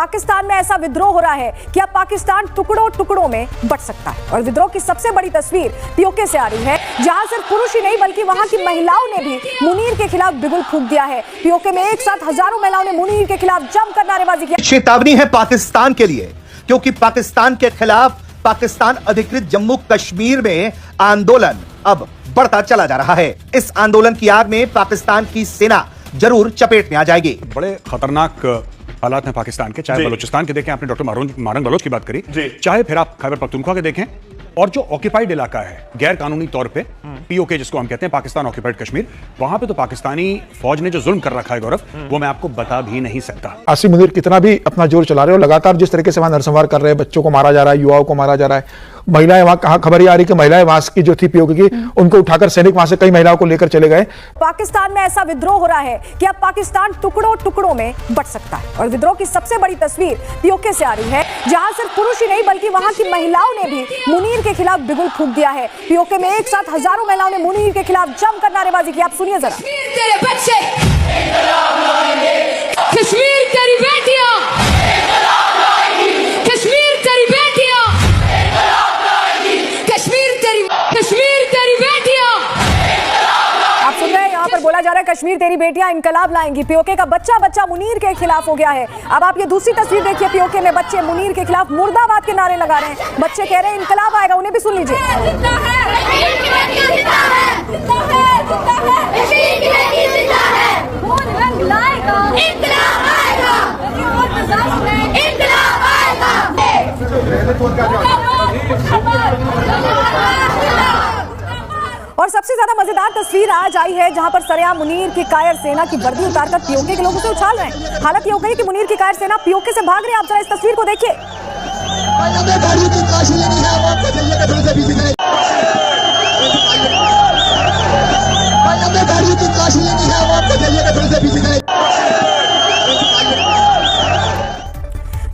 पाकिस्तान में ऐसा विद्रोह हो रहा है कि अब पाकिस्तान टुकड़ों टुकड़ों में बंट सकता है। और विद्रोह की सबसे बड़ी तस्वीर पीओके से आ रही है, जहां सिर्फ पुरुष ही नहीं बल्कि वहां की महिलाओं ने भी मुनीर के खिलाफ बिगुल फूंक दिया है। पीओके में एक साथ हजारों महिलाओं ने मुनीर के खिलाफ जमकर नारेबाजी की। चेतावनी है पाकिस्तान के लिए, क्योंकि पाकिस्तान के खिलाफ पाकिस्तान अधिकृत जम्मू कश्मीर में आंदोलन अब बढ़ता चला जा रहा है। इस आंदोलन की आग में पाकिस्तान की सेना जरूर चपेट में आ जाएगी। बड़े खतरनाक हालात हैं पाकिस्तान के, चाहे बलूचिस्तान के देखें, आपने डॉक्टर मारंग बलोच की बात करी, चाहे फिर आप खैबर पख्तूनख्वा के देखें, और जो ऑक्यूपाइड इलाका है गैर कानूनी तौर पे पीओके जिसको हम कहते हैं, पाकिस्तान ऑक्यूपाइड कश्मीर, वहां पे तो पाकिस्तानी फौज ने जो जुल्म कर रखा है गौरव, वो मैं आपको बता भी नहीं सकता। आसिम मुनीर कितना भी अपना जोर चला रहे हो, लगातार जिस तरीके से वहां नरसंहार कर रहे हैं, बच्चों को मारा जा रहा है, युवाओं को मारा जा रहा है, महिलाएं वहां कहां खबर ये आ रही कि महिलाएं वहां की जो थी पीओके की, उनको उठाकर सैनिक वहां से कई महिलाओं को लेकर चले गए। पाकिस्तान में ऐसा विद्रोह हो रहा है कि अब पाकिस्तान टुकड़ों टुकड़ों में बंट सकता है। और विद्रोह की सबसे बड़ी तस्वीर पीओके से आ रही है, जहां सिर्फ पुरुष ही नहीं बल्कि वहां की महिलाओं ने भी मुनीर के खिलाफ बिगुल फूंक दिया है। पीओके में एक साथ हजारों महिलाओं ने मुनीर के खिलाफ जमकर नारेबाजी की। आप सुनिए जरा। तेरे बच्चे, कश्मीर तेरी बेटियां, कश्मीर तेरी बेटियां, कश्मीर तेरी बेटियां। आप सुन रहे हैं, यहाँ पर बोला जा रहा है कश्मीर तेरी बेटियां इनकलाब लाएंगी। पीओके का बच्चा बच्चा मुनीर के खिलाफ हो गया है। अब आप ये दूसरी तस्वीर देखिए, पीओके में बच्चे मुनीर के खिलाफ मुर्दाबाद के नारे लगा रहे हैं। बच्चे कह रहे हैं इनकलाब आएगा, उन्हें भी सुन लीजिए। और सबसे ज्यादा मजेदार तस्वीर आज आई है, जहां पर सरेआम मुनीर की कायर सेना की वर्दी उतारकर पीओके के लोगों से उछाल रहे हैं। हालत ये हो गई कि मुनीर की कायर सेना पीओके से भाग रही है। आप जरा इस तस्वीर को देखिए।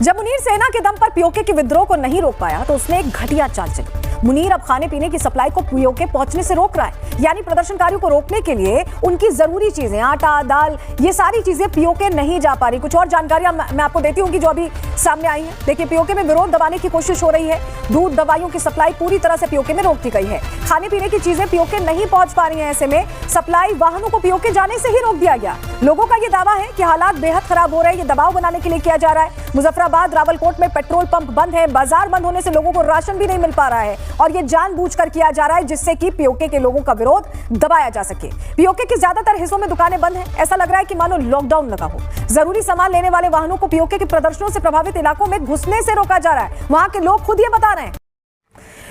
जब मुनीर सेना के दम पर पीओके के विद्रोह को नहीं रोक पाया तो उसने एक घटिया चाल चली। मुनीर अब खाने पीने की सप्लाई को पीओके पहुंचने से रोक रहा है। यानी प्रदर्शनकारियों को रोकने के लिए उनकी जरूरी चीजें, आटा, दाल, ये सारी चीजें पीओके नहीं जा पा रही। कुछ और जानकारियां मैं आपको देती हूँ कि जो अभी सामने आई है। देखिए, पीओके में विरोध दबाने की कोशिश हो रही है। दूध, दवाइयों की सप्लाई पूरी तरह से पीओके में रोक दी गई है। खाने पीने की चीजें पीओके नहीं पहुंच पा रही है। ऐसे में सप्लाई वाहनों को पीओके जाने से ही रोक दिया गया। लोगों का ये दावा है कि हालात बेहद खराब हो रहे हैं, ये दबाव बनाने के लिए किया जा रहा है। मुजफ्फराबाद, रावलकोट में पेट्रोल पंप बंद है, बाजार बंद होने से लोगों को राशन भी नहीं मिल पा रहा है। और ये जानबूझकर किया जा रहा है जिससे कि पीओके के लोगों का विरोध दबाया जा सके। पीओके के ज्यादातर हिस्सों में दुकानें बंद हैं। ऐसा लग रहा है कि मानो लॉकडाउन लगा हो। जरूरी सामान लेने वाले वाहनों को पीओके के प्रदर्शनों से प्रभावित इलाकों में घुसने से रोका जा रहा है। वहां के लोग खुद ये बता रहे हैं।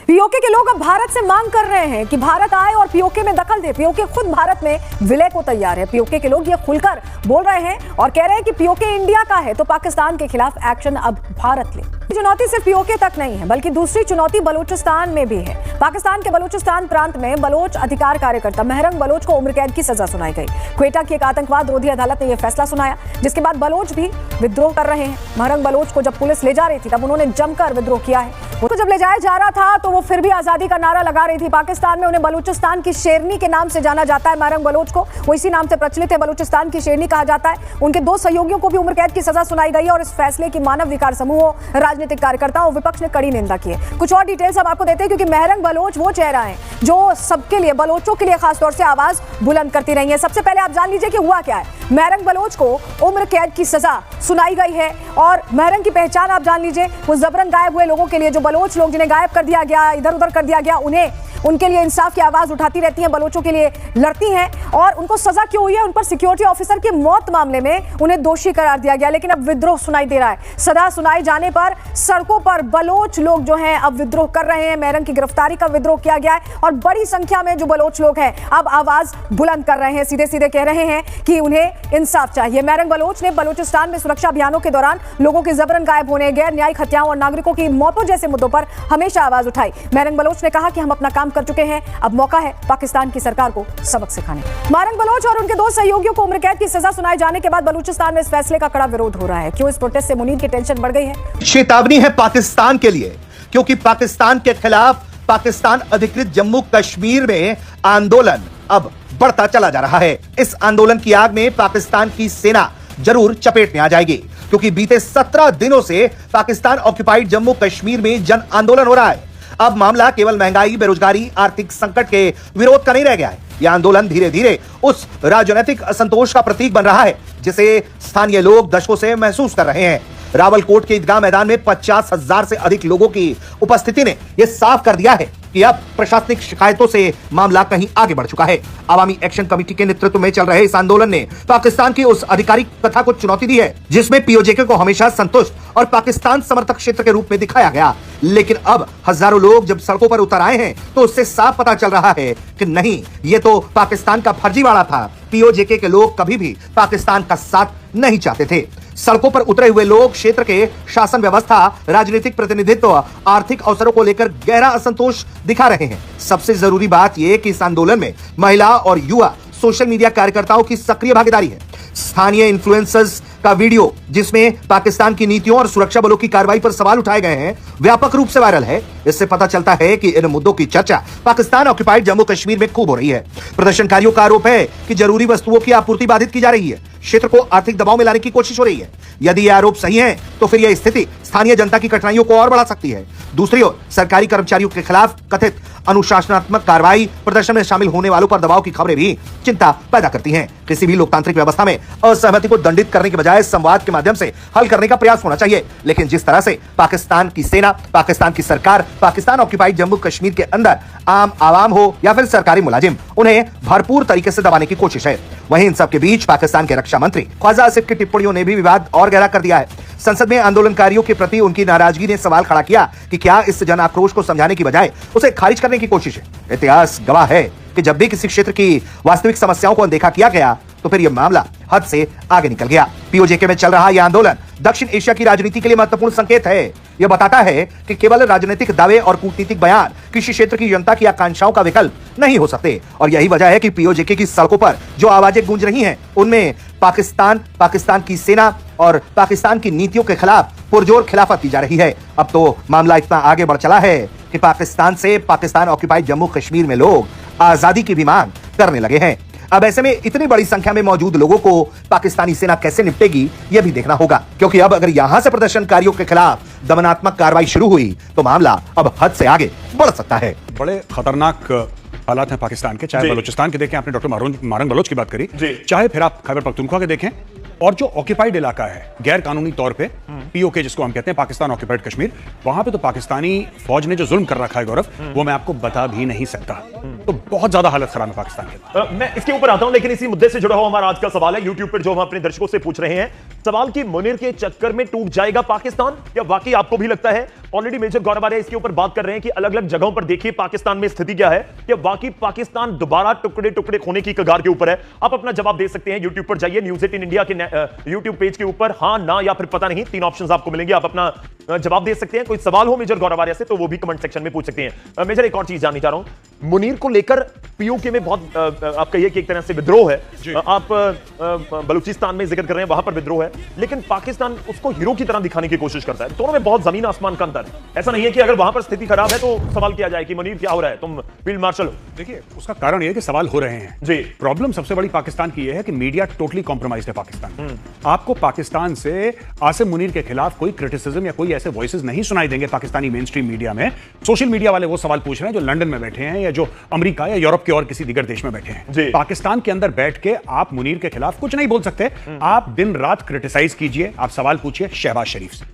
पीओके के लोग अब भारत से मांग कर रहे हैं कि भारत आए और पीओके में दखल दे। पीओके खुद भारत में विलय को तैयार है। पीओके के लोग ये खुलकर बोल रहे हैं और कह रहे हैं कि पीओके इंडिया का है तो पाकिस्तान के खिलाफ एक्शन अब भारत ले। चुनौती सिर्फ पीओके तक नहीं है, बल्कि दूसरी चुनौती बलूचिस्तान में भी है। पाकिस्तान के बलूचिस्तान प्रांत में बलोच अधिकार कार्यकर्ता महरंग बलोच को उम्र कैद की सजा सुनाई गई। क्वेटा की एक आतंकवाद रोधी अदालत ने यह फैसला सुनाया, जिसके बाद बलोच भी विद्रोह कर रहे हैं। महरंग बलोच को जब पुलिस ले जा रही थी तब उन्होंने जमकर विद्रोह किया है। उसको जब ले जाया जा रहा था तो वो फिर भी आजादी का नारा लगा रही थी। पाकिस्तान में उन्हें बलूचिस्तान की शेरनी के नाम से जाना जाता है। महरंग बलोच को वो इसी नाम से प्रचलित है, बलूचिस्तान की शेरनी कहा जाता है। उनके 2 सहयोगियों को भी उम्र कैद की सजा सुनाई गई और इस फैसले की मानव विकार समूहों, राजनीतिक कार्यकर्ताओं, विपक्ष ने कड़ी निंदा की है। कुछ और डिटेल्स हम आपको देते हैं, क्योंकि महरंग बलोच वो चेहरा है जो सबके लिए, बलोचों के लिए खासतौर से आवाज बुलंद करती रही है। सबसे पहले आप जान लीजिए कि हुआ क्या है। महरंग बलोच को उम्र कैद की सजा सुनाई गई है और महरंग की पहचान आप जान लीजिए। वो जबरन गायब हुए लोगों के लिए, जो बलोच लोग जिन्हें गायब कर दिया गया, इधर उधर कर दिया गया, उन्हें उनके लिए इंसाफ की आवाज उठाती रहती हैं, बलोचों के लिए लड़ती हैं। और उनको सजा क्यों हुई है? उन पर सिक्योरिटी ऑफिसर की मौत मामले में उन्हें दोषी करार दिया गया। लेकिन अब विद्रोह सुनाई दे रहा है। सजा सुनाए जाने पर सड़कों पर बलोच लोग जो हैं अब विद्रोह कर रहे हैं। महरंग की गिरफ्तारी का विद्रोह किया गया है और बड़ी संख्या में जो बलोच लोग हैं अब आवाज बुलंद कर रहे हैं, सीधे सीधे कह रहे हैं कि उन्हें इंसाफ चाहिए। महरंग बलोच ने बलूचिस्तान में सुरक्षा अभियानों के दौरान लोगों के जबरन गायब होने, गैर न्यायिक हत्याओं और नागरिकों की मौतों जैसे मुद्दों पर हमेशा आवाज उठाई। महरंग बलोच ने कहा कि हम अपना काम कर चुके हैं, अब मौका है पाकिस्तान की सरकार को सबक सिखाने। महरंग बलोच और उनके 2 सहयोगियों को उम्र कैद की सजा सुनाए जाने के बाद बलूचिस्तान में इस फैसले का कड़ा विरोध हो रहा है। क्यों इस प्रोटेस्ट से मुनीर की टेंशन बढ़ गई है? चेतावनी है पाकिस्तान के लिए, क्योंकि पाकिस्तान के खिलाफ पाकिस्तान अधिकृत जम्मू कश्मीर में आंदोलन अब बढ़ता चला जा रहा है। इस आंदोलन की आग में पाकिस्तान की सेना जरूर चपेट में आ जाएगी, क्योंकि बीते 17 दिनों से पाकिस्तान ऑक्युपाइड जम्मू कश्मीर में जन आंदोलन हो रहा है। अब मामला केवल महंगाई, बेरोजगारी, आर्थिक संकट के विरोध का नहीं रह गया है। यह आंदोलन धीरे धीरे उस राजनीतिक असंतोष का प्रतीक बन रहा है जिसे स्थानीय लोग दशकों से महसूस कर रहे हैं। रावलकोट के ईदगाह मैदान में 50,000 से अधिक लोगों की उपस्थिति ने यह साफ कर दिया है कि अब प्रशासनिक शिकायतों से मामला कहीं आगे बढ़ चुका है। अवामी एक्शन कमेटी के नेतृत्व में चल रहे इस आंदोलन ने पाकिस्तान की उस आधिकारिक कथा को चुनौती दी है जिसमें पीओजेके को हमेशा संतुष्ट और पाकिस्तान समर्थक क्षेत्र के रूप में दिखाया गया। लेकिन अब हजारों लोग जब सड़कों पर उतर आए हैं तो उससे साफ पता चल रहा है कि नहीं, ये तो पाकिस्तान का फर्जीवाड़ा था। पीओजेके के लोग कभी भी पाकिस्तान का साथ नहीं चाहते थे। सड़कों पर उतरे हुए लोग क्षेत्र के शासन व्यवस्था, राजनीतिक प्रतिनिधित्व, आर्थिक अवसरों को लेकर गहरा असंतोष दिखा रहे हैं। सबसे जरूरी बात यह कि इस आंदोलन में महिला और युवा सोशल मीडिया कार्यकर्ताओं की सक्रिय भागीदारी है। स्थानीय इन्फ्लुएंसर्स का वीडियो जिसमें पाकिस्तान की नीतियों और सुरक्षा बलों की कार्रवाई पर सवाल उठाए गए हैं, व्यापक रूप से वायरल है। इससे पता चलता है कि इन मुद्दों की चर्चा पाकिस्तान ऑक्युपाइड जम्मू कश्मीर में खूब हो रही है। प्रदर्शनकारियों का आरोप है कि जरूरी वस्तुओं की आपूर्ति बाधित की जा रही है, क्षेत्र को आर्थिक दबाव में लाने की कोशिश हो रही है। यदि यह आरोप सही है तो फिर यह स्थिति स्थानीय जनता की कठिनाइयों को और बढ़ा सकती है। दूसरी ओर सरकारी कर्मचारियों के खिलाफ कथित अनुशासनात्मक कार्रवाई, प्रदर्शन में शामिल होने वालों पर दबाव की खबरें भी चिंता पैदा करती हैं। किसी भी लोकतांत्रिक व्यवस्था में असहमति को दंडित करने के बजाय संवाद के माध्यम से हल करने का प्रयास होना चाहिए। लेकिन जिस तरह से पाकिस्तान की सेना, पाकिस्तान की सरकार, पाकिस्तान ऑक्युपाइड जम्मू कश्मीर के अंदर आम आवाम हो या फिर सरकारी मुलाजिम, उन्हें भरपूर तरीके से दबाने की कोशिश है। वहीं इन सब के बीच पाकिस्तान के रक्षा मंत्री ख्वाजा आसिफ की टिप्पणियों ने भी विवाद और गहरा कर दिया है। संसद में आंदोलनकारियों के प्रति उनकी नाराजगी ने सवाल खड़ा किया कि क्या इस जन आक्रोश को समझाने की बजाय उसे खारिज करने की कोशिश है। इतिहास गवाह है कि जब भी किसी क्षेत्र की वास्तविक समस्याओं को अनदेखा किया गया तो फिर यह मामला हद से आगे निकल गया। पीओजेके में चल रहा यह आंदोलन दक्षिण एशिया की राजनीति के लिए महत्वपूर्ण संकेत है। यह बताता है कि केवल राजनीतिक दावे और कूटनीतिक बयान किसी क्षेत्र की जनता की आकांक्षाओं का विकल्प नहीं हो सकते। और यही वजह है कि पीओजेके की सड़कों पर जो आवाजें गूंज रही हैं, उनमें पाकिस्तान, पाकिस्तान की सेना और पाकिस्तान की नीतियों के खिलाफ पुरजोर खिलाफत की जा रही है। अब तो मामला इतना आगे बढ़ चला है कि पाकिस्तान से पाकिस्तान ऑक्युपाइड जम्मू कश्मीर में लोग आजादी की भी मांग करने लगे हैं। अब ऐसे में इतनी बड़ी संख्या में मौजूद लोगों को पाकिस्तानी सेना कैसे निपटेगी, यह भी देखना होगा, क्योंकि अब अगर यहां से प्रदर्शनकारियों के खिलाफ दमनात्मक कार्रवाई शुरू हुई तो मामला अब हद से आगे बढ़ सकता है। बड़े खतरनाक हालात हैं पाकिस्तान के, चाहे बलूचिस्तान के देखें, आपने डॉक्टर मारंग बलोच की बात करी, चाहे फिर आप खैबर पख्तूनख्वा के देखें, और जो ऑक्युपाइड इलाका है गैर कानूनी तौर पे, पीओके जिसको हम कहते हैं, पाकिस्तान ऑक्युपाइड कश्मीर, वहां पे तो पाकिस्तानी फौज ने जो जुल्म कर रखा है गौरव, वो मैं आपको बता भी नहीं सकता। तो बहुत ज्यादा हालत खराब है पाकिस्तान की। मैं इसके ऊपर आता हूं, लेकिन इसी मुद्दे से जुड़ा हुआ हमारा आज का सवाल है यूट्यूब पर जो हम अपने दर्शकों से पूछ रहे हैं। सवाल की मुनीर के चक्कर में टूट जाएगा पाकिस्तान, या वाकई आपको भी लगता है? ऑलरेडी मेजर गौरव आर्य इसके ऊपर बात कर रहे हैं कि अलग अलग जगहों पर देखिए पाकिस्तान में स्थिति क्या है, कि वाकई पाकिस्तान दोबारा टुकड़े टुकड़े होने की कगार के ऊपर है। आप अपना जवाब दे सकते हैं, यूट्यूब पर जाइए, न्यूज 18 इंडिया के यूट्यूब पेज के ऊपर हां, ना या फिर पता नहीं, 3 ऑप्शंस आपको मिलेंगे। आप अपना जवाब दे सकते हैं। कोई सवाल हो मेजर गौरव आर्य से तो वो भी कमेंट सेक्शन में पूछ सकते हैं। मेजर, एक और चीज जाननी चाह रहा हूं, मुनीर को लेकर पीओके में बहुत आप कहिए कि एक तरह से विद्रोह है। आप बलूचिस्तान में जिक्र कर रहे हैं, वहां पर विद्रोह है, लेकिन पाकिस्तान उसको हीरो की तरह दिखाने की कोशिश करता है। दोनों में बहुत जमीन आसमान का अंतर है। ऐसा नहीं है कि अगर वहां पर स्थिति खराब है तो सवाल किया जाए कि मुनीर क्या हो रहा है, तुम फील्ड मार्शल हो। देखिए, उसका कारण यह है कि सवाल हो रहे हैं जी। प्रॉब्लम सबसे बड़ी पाकिस्तान की यह है कि मीडिया टोटली कॉम्प्रोमाइज्ड है पाकिस्तान। आपको पाकिस्तान से आसिम मुनीर के खिलाफ कोई क्रिटिसिज्म या कोई ऐसे वॉइसेस नहीं सुनाई देंगे पाकिस्तानी मेन स्ट्रीम मीडिया में। सोशल मीडिया वाले वो सवाल पूछ रहे हैं जो लंदन में बैठे हैं या जो अमेरिका या यूरोप के और किसी दिगर देश में बैठे हैं। पाकिस्तान के अंदर बैठ के आप मुनीर के खिलाफ कुछ नहीं बोल सकते। आप दिन रात क्रिटिसाइज कीजिए, आप सवाल पूछिए शहबाज शरीफ से।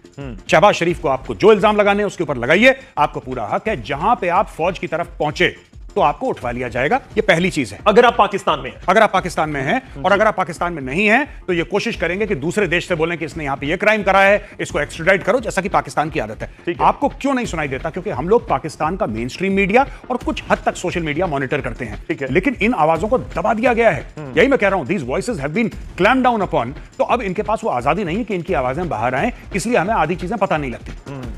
शहबाज शरीफ को आपको जो इल्जाम लगाने हैं उसके ऊपर लगाइए, आपको पूरा हक है। जहां पे आप फौज की तरफ पहुंचे तो आपको उठवा लिया जाएगा। ये पहली चीज है। अगर आप पाकिस्तान में हैं, अगर आप पाकिस्तान में हैं, और अगर आप पाकिस्तान में नहीं हैं तो ये कोशिश करेंगे कि दूसरे देश से बोलें कि इसने यहां पे ये क्राइम करा है, इसको एक्स्ट्राडाइट करो, जैसा कि पाकिस्तान की आदत है। आपको क्यों नहीं सुनाई देता? क्योंकि हम लोग पाकिस्तान का मेन स्ट्रीम मीडिया और कुछ हद तक सोशल मीडिया मॉनिटर करते हैं, लेकिन इन आवाजों को दबा दिया गया है। यही मैं कह रहा हूं, these voices have been clamped down upon. तो अब इनके पास वो आजादी नहीं है कि इनकी आवाजें बाहर आए, इसलिए हमें आधी चीजें पता नहीं लगती।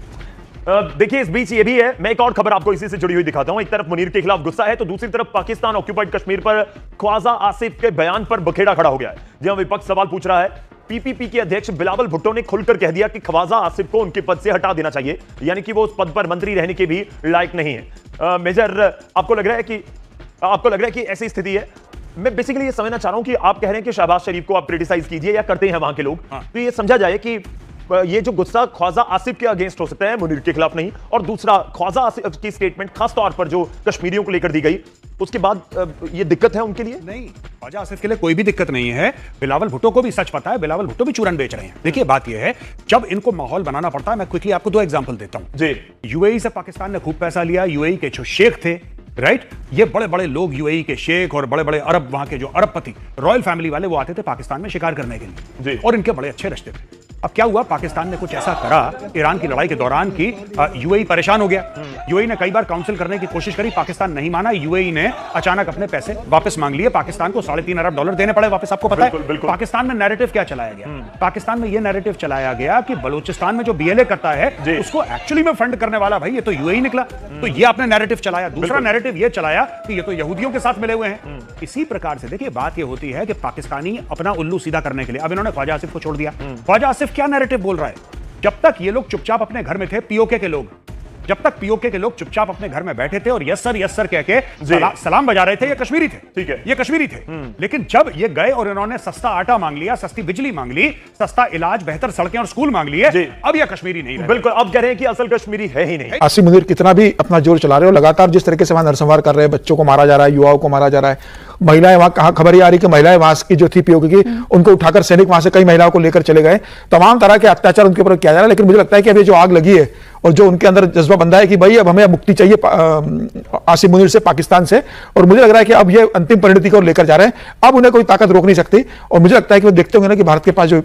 देखिए, इस बीच ये भी है, मैं एक और खबर आपको इसी से जुड़ी हुई दिखाता हूं। एक तरफ मुनीर के खिलाफ गुस्सा है तो दूसरी तरफ पाकिस्तान ऑक्युपाइड कश्मीर पर ख्वाजा आसिफ के बयान पर बखेड़ा खड़ा हो गया है। जहां विपक्ष सवाल पूछ रहा है, पीपीपी के अध्यक्ष बिलावल भुट्टो ने खुलकर कह दिया कि ख्वाजा आसिफ को उनके पद से हटा देना चाहिए, यानी कि वो उस पद पर मंत्री रहने के भी लायक नहीं है। मेजर, आपको लग रहा है कि ऐसी स्थिति है? मैं बेसिकली ये समझना चाह रहा हूं कि आप कह रहे हैं कि शहबाज शरीफ को आप क्रिटिसाइज कीजिए या करते हैं वहां के लोग, तो ये समझा जाए कि ये जो गुस्सा ख्वाजा आसिफ के अगेंस्ट हो सकता है, मुनीर के खिलाफ नहीं। और दूसरा, ख्वाजा आसिफ की स्टेटमेंट खास तौर पर जो कश्मीरियों को लेकर दी गई, उसके बाद ये दिक्कत है उनके लिए? नहीं, ख्वाजा आसिफ के लिए कोई भी दिक्कत नहीं है। बिलावल भुट्टो को भी सच पता है, बिलावल भुट्टो भी चूरन बेच रहे हैं। देखिए बात यह है, जब इनको माहौल बनाना पड़ता है, मैं क्विकली आपको 2 एग्जांपल देता हूं जी। यूएई से पाकिस्तान ने खूब पैसा लिया, यूएई के जो शेख थे, राइट, ये बड़े बड़े लोग यूएई के शेख और बड़े बड़े अरब, वहां के जो अरबपति रॉयल फैमिली वाले, वो आते थे पाकिस्तान में शिकार करने के लिए जी। और इनके बड़े अच्छे रिश्ते थे। अब क्या हुआ, पाकिस्तान ने कुछ ऐसा करा ईरान की लड़ाई के दौरान कि यूएई परेशान हो गया। यूएई ने कई बार काउंसिल करने की कोशिश करी, पाकिस्तान नहीं माना। यूएई ने अचानक अपने पैसे वापस मांग लिए, पाकिस्तान को $3.5 अरब देने पड़े वापस। आपको पता है पाकिस्तान में नैरेटिव क्या चलाया गया? पाकिस्तान में यह नैरेटिव चलाया गया कि बलूचिस्तान में जो बीएलए करता है उसको एक्चुअली में फंड करने वाला भाई ये तो यूएई निकला। तो ये आपने नैरेटिव चलाया। दूसरा नैरेटिव ये चलाया कि ये तो यहूदियों के साथ मिले हुए हैं। इसी प्रकार से देखिए बात ये होती है कि पाकिस्तानी अपना उल्लू सीधा करने के लिए अब इन्होंने ख्वाजा आसिफ को छोड़ दिया। ख्वाजा आसिफ क्या नैरेटिव बोल रहा है? जब तक ये लोग चुपचाप अपने घर में थे, पीओके के लोग, जब तक पीओके के लोग चुपचाप अपने घर में बैठे थे और यस सर कह के सलाम बजा रहे थे, ये कश्मीरी थे। ठीक है, ये कश्मीरी थे। लेकिन जब ये गए और इन्होंने सस्ता आटा मांग लिया, सस्ती बिजली मांग ली, सस्ता इलाज, बेहतर सड़कें और स्कूल मांग लिए, अब ये कश्मीरी नहीं रहे। बिल्कुल, अब कह रहे हैं कि असल कश्मीरी है ही नहीं। आसिफ मुनीर कितना भी अपना जोर चला रहे हो, लगातार जिस तरीके से वहां नरसंहार कर रहे हैं, बच्चों को मारा जा रहा है, युवाओं को मारा जा रहा है, महिलाएं वहां, कहां खबर ये आ रही कि महिलाएं वहां की जो थी पीओके की, उनको उठाकर सैनिक वहां से कई महिलाओं को लेकर चले गए। तमाम तरह के अत्याचार उनके ऊपर किया जा रहा है। लेकिन मुझे लगता है कि अब ये जो आग लगी है और जो उनके अंदर जज्बा बंधा है कि भाई अब हमें मुक्ति चाहिए आसिफ मुनीर से, पाकिस्तान से, और मुझे लग रहा है कि अब ये अंतिम परिणति को लेकर जा रहे हैं। अब उन्हें कोई ताकत रोक नहीं सकती। और मुझे लगता है कि वो देखते होंगे ना कि भारत के पास जो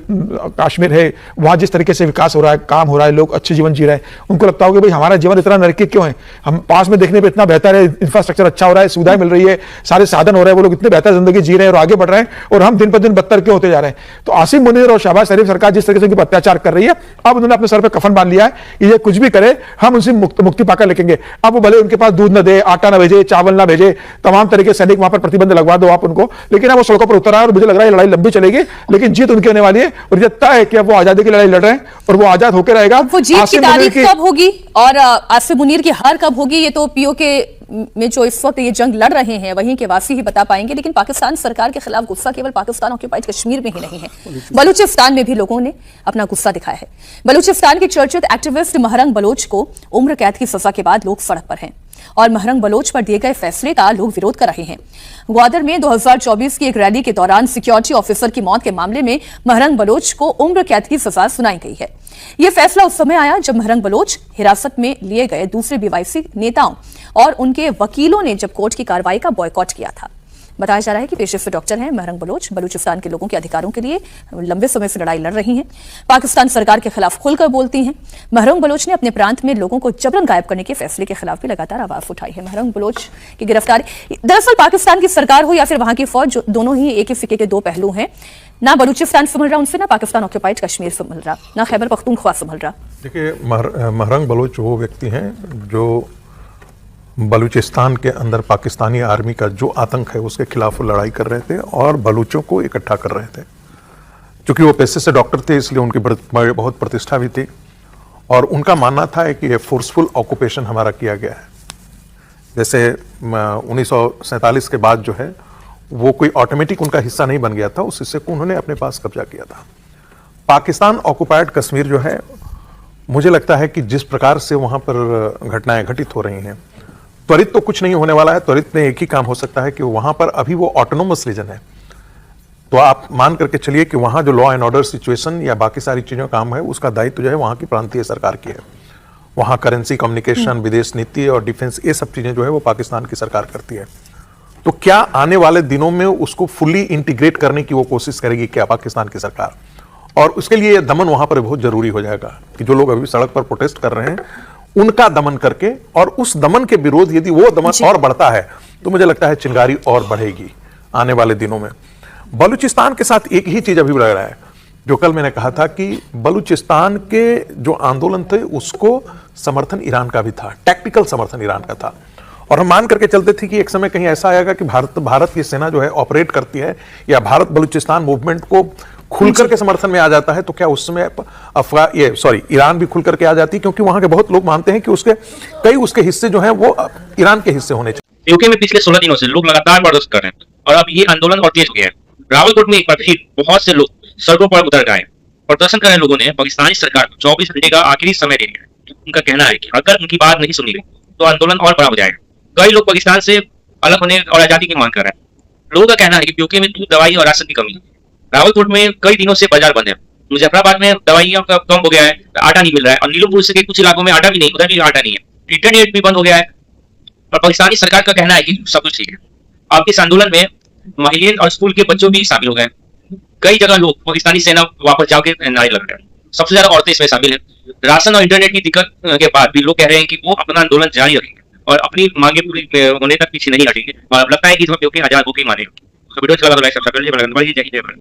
कश्मीर है, वहां जिस तरीके से विकास हो रहा है, काम हो रहा है, लोग अच्छे जीवन जी रहे हैं, उनको लगता होगा भाई हमारा जीवन इतना नरकी क्यों है? हम पास में देखने पर इतना बेहतर है, इंफ्रास्ट्रक्चर अच्छा हो रहा है, सुविधाएं मिल रही है, सारे साधन हो रहे हैं, वो लोग इतने बेहतर जिंदगी जी रहे हैं और आगे बढ़ रहे हैं, और हम दिन पर दिन बदतर क्यों होते जा रहे हैं? तो आसिफ मुनीर और शहबाज शरीफ सरकार जिस तरीके से उनके अत्याचार कर रही है, अब उन्होंने अपने सर पे कफन बांध लिया है कि ये कुछ भी करे, हम उनसे मुक्ति पाकर लिखेंगे। अब वो भले उनके पास दूध न दे, आटा न भेजे, चावल न भेजे, तमाम तरीके सैनिक वहां पर प्रतिबंध लगवा दो आप उनको, लेकिन अब वो सड़कों पर उतर आए और मुझे लग रहा है लड़ाई लंबी चलेगी, लेकिन जीत उनकी होने वाली है। और ये तय है कि अब वो आजादी की लड़ाई लड़ रहे हैं और वो आजाद होकर रहेगा। वो जीत की तारीख कब होगी और आसिफ मुनीर की हार कब होगी, ये तो पीओके में जो इस वक्त ये जंग लड़ रहे हैं वहीं के वासी ही बता पाएंगे। लेकिन पाकिस्तान सरकार के खिलाफ गुस्सा केवल पाकिस्तान ऑक्यूपाइड कश्मीर में ही नहीं है, बलूचिस्तान में भी लोगों ने अपना गुस्सा दिखाया है। बलूचिस्तान के चर्चित एक्टिविस्ट महरंग बलोच को उम्र कैद की सजा के बाद लोग सड़क पर हैं और महरंग बलोच पर दिए गए फैसले का लोग विरोध कर रहे हैं। ग्वादर में 2024 की एक रैली के दौरान सिक्योरिटी ऑफिसर की मौत के मामले में महरंग बलोच को उम्र कैद की सजा सुनाई गई है। यह फैसला उस समय आया जब महरंग बलोच हिरासत में लिए गए दूसरे बीवाईसी नेताओं और उनके वकीलों ने जब कोर्ट की कार्रवाई का बॉयकॉट किया था। बताया जा रहा है कि पेशे से डॉक्टर हैं महरंग बलोच, बलूचिस्तान के लोगों के अधिकारों के लिए लंबे समय से लड़ाई लड़ रही हैं, पाकिस्तान सरकार के खिलाफ खुलकर बोलती हैं। महरंग बलोच ने अपने प्रांत में लोगों को जबरन गायब करने के फैसले के खिलाफ भी लगातार आवाज उठाई है। महरंग बलोच की गिरफ्तारी, दरअसल पाकिस्तान की सरकार हो या फिर वहां की फौज, दोनों ही एक ही सिक्के के दो पहलू हैं। ना बलूचिस्तान संभल रहा उनसे, ना पाकिस्तान ऑक्यूपाइड कश्मीर संभल रहा, ना खैबर पख्तूनख्वा संभल रहा। देखिए, महरंग बलोच वो व्यक्ति हैं जो बलूचिस्तान के अंदर पाकिस्तानी आर्मी का जो आतंक है उसके खिलाफ वो लड़ाई कर रहे थे और बलूचों को इकट्ठा कर रहे थे। क्योंकि वो पेशे से डॉक्टर थे इसलिए उनकी बहुत प्रतिष्ठा भी थी और उनका मानना था कि ये फोर्सफुल ऑक्यूपेशन हमारा किया गया है। जैसे 1947 के बाद जो है वो कोई ऑटोमेटिक उनका हिस्सा नहीं बन गया था, उस हिस्से को उन्होंने अपने पास कब्जा किया था। पाकिस्तान ऑक्यूपाइड कश्मीर जो है, मुझे लगता है कि जिस प्रकार से वहां पर घटनाएं घटित हो रही हैं, त्वरित तो कुछ नहीं होने वाला है। त्वरित में एक ही काम हो सकता है कि वहां पर अभी वो ऑटोनोमस रीजन है, तो आप मान करके चलिए कि वहां जो लॉ एंड ऑर्डर सिचुएशन या बाकी सारी चीजों का काम है उसका दायित्व जो है वहां की प्रांतीय सरकार की है। वहां करेंसी, कम्युनिकेशन, विदेश नीति और डिफेंस, ये सब चीजें जो है वो पाकिस्तान की सरकार करती है। तो क्या आने वाले दिनों में उसको फुल्ली इंटीग्रेट करने की वो कोशिश करेगी क्या पाकिस्तान की सरकार? और उसके लिए दमन वहां पर बहुत जरूरी हो जाएगा कि जो लोग अभी सड़क पर प्रोटेस्ट कर रहे हैं उनका दमन करके, और उस दमन के विरोध यदि वो दमन और बढ़ता है तो मुझे लगता है चिंगारी और बढ़ेगी आने वाले दिनों में। बलूचिस्तान के साथ एक ही चीज अभी लग रहा है, जो कल मैंने कहा था कि बलूचिस्तान के जो आंदोलन थे उसको समर्थन ईरान का भी था, टैक्टिकल समर्थन ईरान का था। और हम मान करके चलते थे कि एक समय कहीं ऐसा आएगा कि भारत की सेना जो है ऑपरेट करती है या भारत बलूचिस्तान मूवमेंट को खुल करके समर्थन में आ जाता है, तो क्या उस समय ईरान भी खुल करके आ जाती, क्योंकि वहां के बहुत लोग मानते हैं कि उसके हिस्से जो हैं वो ईरान के हिस्से होने चाहिए। यूके में पिछले 16 दिनों से लोग लगातार प्रदर्शन कर रहे हैं। और अब ये आंदोलन और तेज हो गया है। रावलकोट में एक बार फिर बहुत से लोग सड़कों पर उतर गए। प्रदर्शन कर रहे लोगों ने पाकिस्तानी सरकार को 24 घंटे का आखिरी समय दे दिया है। उनका कहना है कि अगर उनकी बात नहीं सुनी गई तो आंदोलन और बड़ा हो जाएगा। कई लोग पाकिस्तान से अलग होने और आजादी की मांग कर रहे हैं। लोगों का कहना है कि पीओके में दूध, दवाई और राशन की कमी है। रावलकोट में कई दिनों से बाजार बंद है। मुजफ्फराबाद में दवाइयों का कम हो गया है, आटा नहीं मिल रहा है, और नीलमपुर से कुछ इलाकों में आटा भी नहीं, उधर भी आटा नहीं है। इंटरनेट भी बंद हो गया है और पाकिस्तानी सरकार का कहना है कि सब कुछ ठीक है। अब इस आंदोलन में महिलाएं और स्कूल के बच्चों भी शामिल हो गए। कई जगह लोग पाकिस्तानी सेना वापस जाओ के नारे लग रहे हैं। सबसे ज्यादा औरतें इसमें शामिल है। राशन और इंटरनेट की दिक्कत के बाद भी लोग कह रहे हैं कि वो अपना आंदोलन जारी रखेंगे और अपनी मांगे पूरी होने तक पीछे नहीं हटेंगे। और अब लगता है कि इसमें पीओके आजाद होकर मारेगा। वीडियो अच्छा लगा तो लाइक सब्सक्राइब कर लीजिए। जय हिंद, जय भारत।